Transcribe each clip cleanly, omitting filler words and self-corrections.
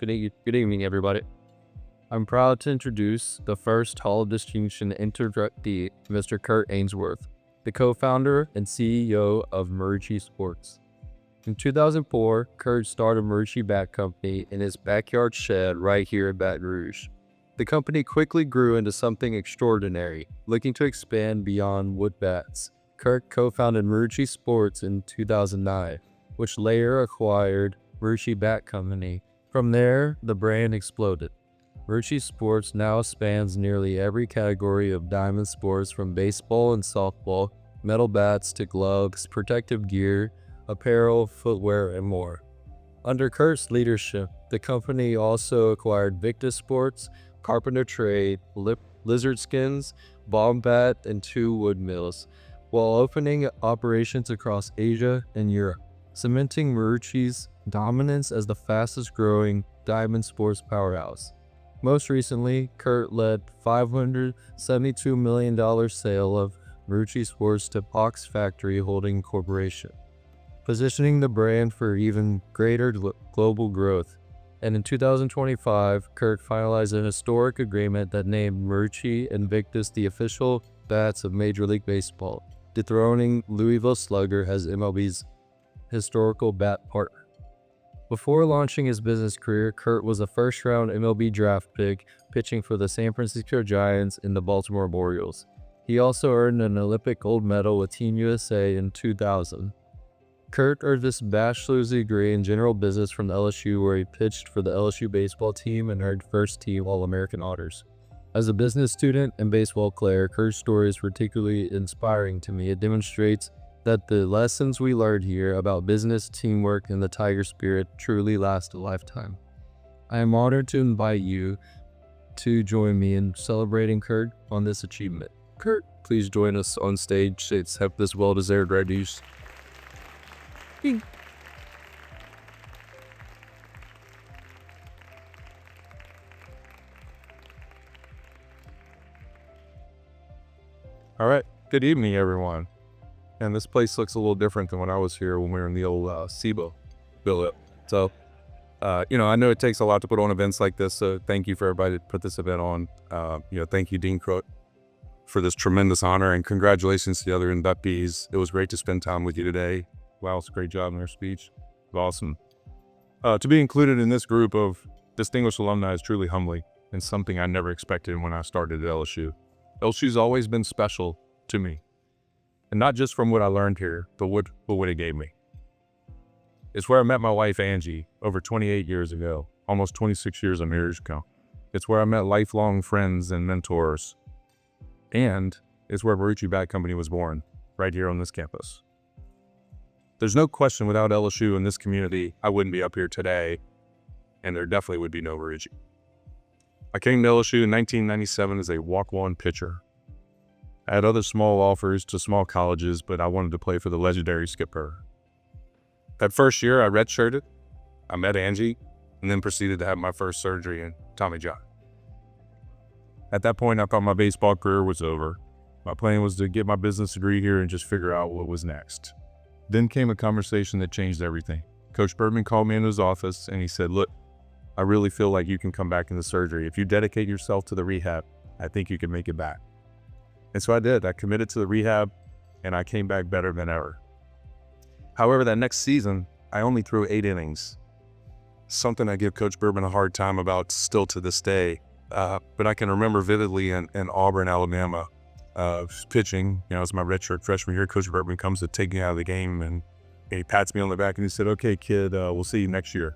Good evening, everybody. I'm proud to introduce the first Hall of Distinction inductee, Mr. Kurt Ainsworth, the co-founder and CEO of Marucci Sports. In 2004, Kurt started Marucci Bat Company in his backyard shed right here in Baton Rouge. The company quickly grew into something extraordinary, looking to expand beyond wood bats. Kurt co-founded Marucci Sports in 2009, which later acquired Marucci Bat Company. From there, the brand exploded. Marucci Sports now spans nearly every category of diamond sports, from baseball and softball, metal bats to gloves, protective gear, apparel, footwear, and more. Under Kurt's leadership, the company also acquired Victus Sports, Carpenter Trade, Lizard Skins, Bomb Bat, and 2 wood mills, while opening operations across Asia and Europe, cementing Marucci's dominance as the fastest growing diamond sports powerhouse. Most recently, Kurt led $572 million sale of Marucci Sports to Pox Factory Holding Corporation, positioning the brand for even greater global growth. And in 2025, Kurt finalized an historic agreement that named Marucci and Victus the official bats of Major League Baseball, dethroning Louisville Slugger as MLB's historical bat partner. Before launching his business career, Kurt was a first-round MLB draft pick, pitching for the San Francisco Giants and the Baltimore Orioles. He also earned an Olympic gold medal with Team USA in 2000. Kurt earned his bachelor's degree in general business from LSU, where he pitched for the LSU baseball team and earned first-team All-American honors. As a business student and baseball player, Kurt's story is particularly inspiring to me. It demonstrates that the lessons we learned here about business, teamwork, and the Tiger spirit truly last a lifetime. I am honored to invite you to join me in celebrating Kurt on this achievement. Kurt, please join us on stage to accept this well-deserved recognition. All right, good evening, everyone. And this place looks a little different than when I was here when we were in the old SIBO build-up. So, I know it takes a lot to put on events like this, so thank you for everybody to put this event on. Thank you, Dean Crook, for this tremendous honor, and congratulations to the other inductees. It was great to spend time with you today. Wow, it's a great job in their speech. It was awesome. To be included in this group of distinguished alumni is truly humbling, and something I never expected when I started at LSU. LSU's always been special to me. And not just from what I learned here, but what it gave me. It's where I met my wife, Angie, over 28 years ago, almost 26 years of marriage ago. It's where I met lifelong friends and mentors. And it's where Marucci Bat Company was born, right here on this campus. There's no question without LSU in this community, I wouldn't be up here today, and there definitely would be no Marucci. I came to LSU in 1997 as a walk-on pitcher. I had other small offers to small colleges, but I wanted to play for the legendary Skipper. That first year, I redshirted, I met Angie, and then proceeded to have my first surgery in Tommy John. At that point, I thought my baseball career was over. My plan was to get my business degree here and just figure out what was next. Then came a conversation that changed everything. Coach Bergman called me into his office, and he said, "Look, I really feel like you can come back into surgery. If you dedicate yourself to the rehab, I think you can make it back." And so I did. I committed to the rehab, and I came back better than ever. However, that next season, I only threw 8 innings. Something I give Coach Bergman a hard time about still to this day. But I can remember vividly in Auburn, Alabama, pitching. It was my redshirt freshman year. Coach Bergman comes to take me out of the game, and he pats me on the back, and he said, "Okay, kid, we'll see you next year."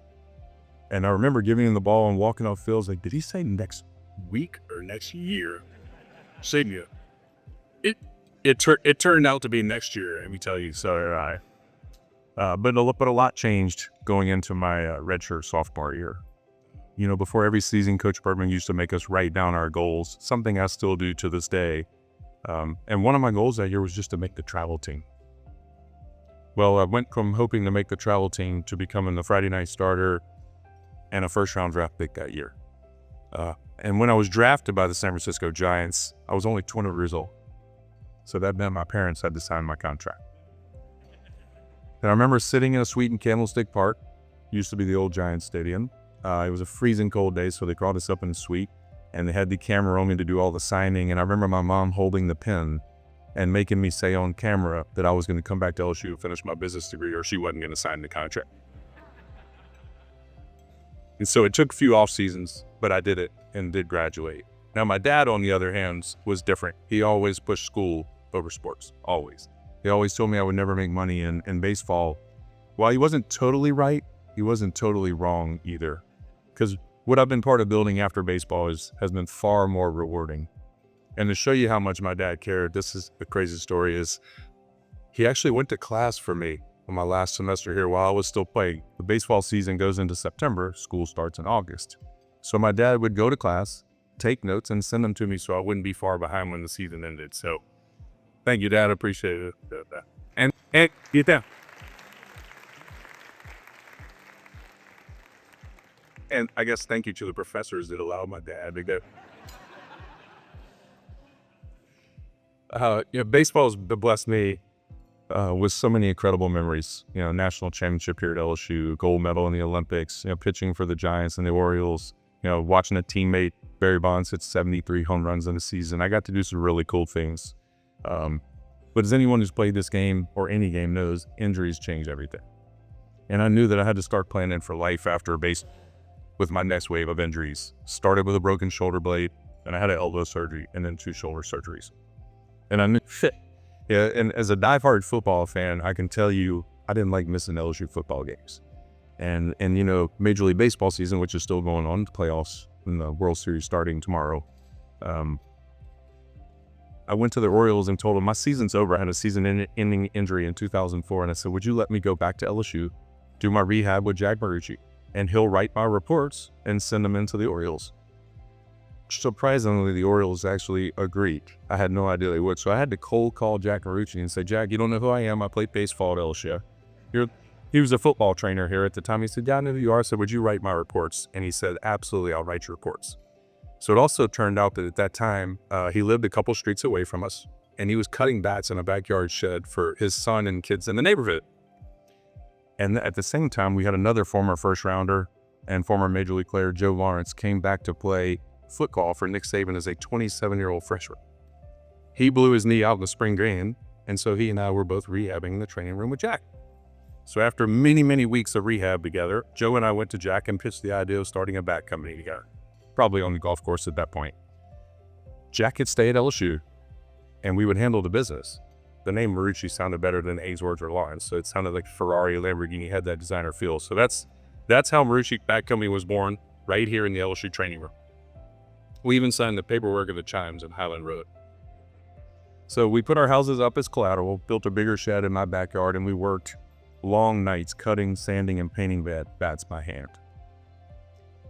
And I remember giving him the ball and walking off field. Like, did he say next week or next year? Senior. It turned out to be next year, let me tell you. So but a lot changed going into my redshirt sophomore year. Before every season, Coach Bergman used to make us write down our goals, something I still do to this day. And one of my goals that year was just to make the travel team. Well, I went from hoping to make the travel team to becoming the Friday night starter and a first-round draft pick that year. And when I was drafted by the San Francisco Giants, I was only 20 years old. So that meant my parents had to sign my contract. And I remember sitting in a suite in Candlestick Park, used to be the old Giants Stadium, It was a freezing cold day, so they called us up in the suite, and they had the camera on me to do all the signing. And I remember my mom holding the pen and making me say on camera that I was going to come back to LSU and finish my business degree, or she wasn't going to sign the contract. And so it took a few off seasons, but I did it and did graduate. Now, my dad, on the other hand, was different. He always pushed school over sports, always. He always told me I would never make money in baseball. While he wasn't totally right, he wasn't totally wrong either. Because what I've been part of building after baseball has been far more rewarding. And to show you how much my dad cared, this is a crazy story, is he actually went to class for me on my last semester here while I was still playing. The baseball season goes into September, school starts in August. So my dad would go to class, take notes, and send them to me so I wouldn't be far behind when the season ended. So thank you, Dad. I appreciate it. And get down. And I guess thank you to the professors that allowed my dad to go. Baseball's blessed me with so many incredible memories. National championship here at LSU, gold medal in the Olympics, pitching for the Giants and the Orioles, watching a teammate, Barry Bonds, hit 73 home runs in a season. I got to do some really cool things. But as anyone who's played this game or any game knows, injuries change everything. And I knew that I had to start planning for life after base with my next wave of injuries. Started with a broken shoulder blade, and I had an elbow surgery, and then 2 shoulder surgeries. And I knew, yeah, and as a diehard football fan, I can tell you, I didn't like missing LSU football games. And Major League Baseball season, which is still going on, the playoffs and the World Series starting tomorrow. I went to the Orioles and told them my season's over. I had a season-ending injury in 2004, and I said, would you let me go back to LSU, do my rehab with Jack Marucci, and he'll write my reports and send them into the Orioles. Surprisingly, the Orioles actually agreed. I had no idea they would. So I had to cold call Jack Marucci and say, Jack, you don't know who I am. I played baseball at LSU. He was a football trainer here at the time. He said, yeah, I know who you are. I said, would you write my reports? And he said, absolutely, I'll write your reports. So it also turned out that at that time, he lived a couple streets away from us, and he was cutting bats in a backyard shed for his son and kids in the neighborhood. And at the same time, we had another former first rounder and former Major League player, Joe Lawrence, came back to play football for Nick Saban as a 27-year-old freshman. He blew his knee out in the spring game, and so he and I were both rehabbing in the training room with Jack. So after many, many weeks of rehab together, Joe and I went to Jack and pitched the idea of starting a bat company together, probably on the golf course at that point. Jack could stay at LSU, and we would handle the business. The name Marucci sounded better than Ainsworth or Lawrence, so it sounded like Ferrari, Lamborghini, had that designer feel. So that's how Marucci Bat Company was born, right here in the LSU training room. We even signed the paperwork of the chimes in Highland Road. So we put our houses up as collateral, built a bigger shed in my backyard, and we worked long nights cutting, sanding, and painting bats by hand.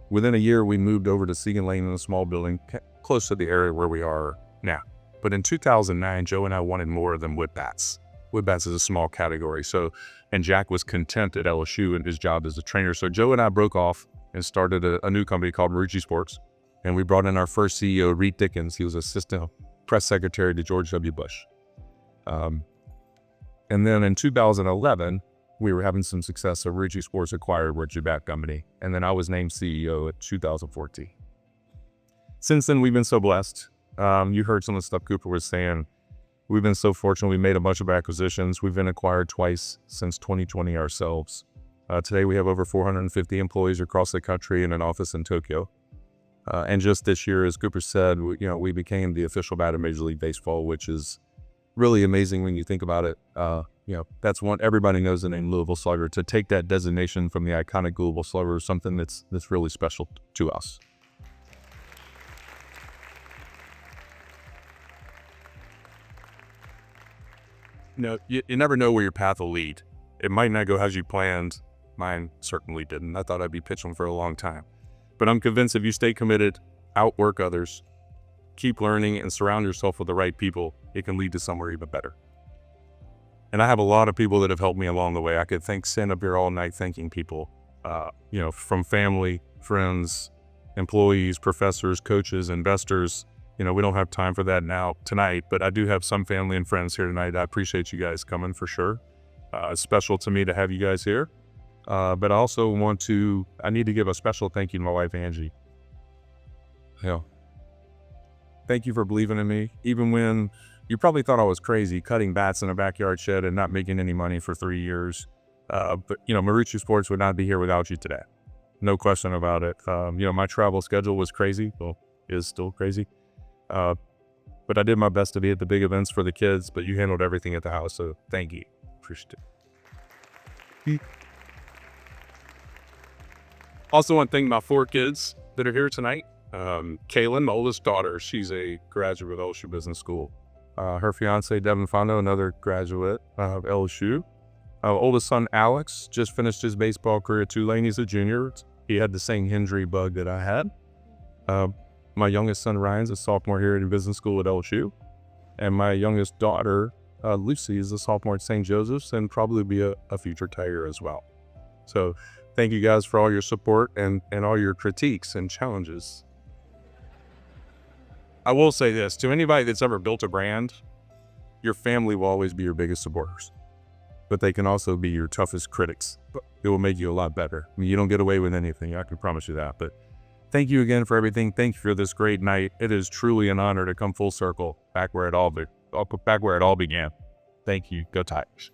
Within a year, we moved over to Segan Lane in a small building close to the area where we are now. But in 2009, Joe and I wanted more than wood bats. Wood bats is a small category. And Jack was content at LSU in his job as a trainer. So Joe and I broke off and started a new company called Marucci Sports. And we brought in our first CEO, Reed Dickens. He was assistant press secretary to George W. Bush. And then in 2011, we were having some success. So Marucci Sports acquired Marucci Bat Company. And then I was named CEO in 2014. Since then, we've been so blessed. You heard some of the stuff Cooper was saying. We've been so fortunate. We made a bunch of acquisitions. We've been acquired twice since 2020 ourselves. Today, we have over 450 employees across the country and an office in Tokyo. And just this year, as Cooper said, we became the official bat of Major League Baseball, which is really amazing when you think about it. That's one, everybody knows the name Louisville Slugger. To take that designation from the iconic Louisville Slugger is something that's really special to us. You never know where your path will lead. It might not go as you planned. Mine certainly didn't. I thought I'd be pitching for a long time. But I'm convinced if you stay committed, outwork others, keep learning, and surround yourself with the right people, it can lead to somewhere even better. And I have a lot of people that have helped me along the way. I could stand up here all night thanking people, from family, friends, employees, professors, coaches, investors. We don't have time for that tonight, but I do have some family and friends here tonight. I appreciate you guys coming for sure. It's special to me to have you guys here. But I also I need to give a special thank you to my wife, Angie. Thank you for believing in me, even when you probably thought I was crazy, cutting bats in a backyard shed and not making any money for 3 years. But Marucci Sports would not be here without you today. No question about it. My travel schedule was crazy. Well, is still crazy. But I did my best to be at the big events for the kids, but you handled everything at the house. So thank you. Appreciate it. Also want to thank my 4 kids that are here tonight. Kaylin, my oldest daughter, she's a graduate of LSU Business School. Her fiance, Devin Fondo, another graduate of LSU. Oldest son, Alex, just finished his baseball career at Tulane. He's a junior. He had the same injury bug that I had. My youngest son, Ryan's a sophomore here at business school at LSU. And my youngest daughter, Lucy, is a sophomore at St. Joseph's and probably be a future Tiger as well. So thank you guys for all your support and all your critiques and challenges. I will say this, to anybody that's ever built a brand, your family will always be your biggest supporters, but they can also be your toughest critics. It will make you a lot better. I mean, you don't get away with anything, I can promise you that. But thank you again for everything. Thank you for this great night. It is truly an honor to come full circle back where it all began. Thank you. Go Tigers.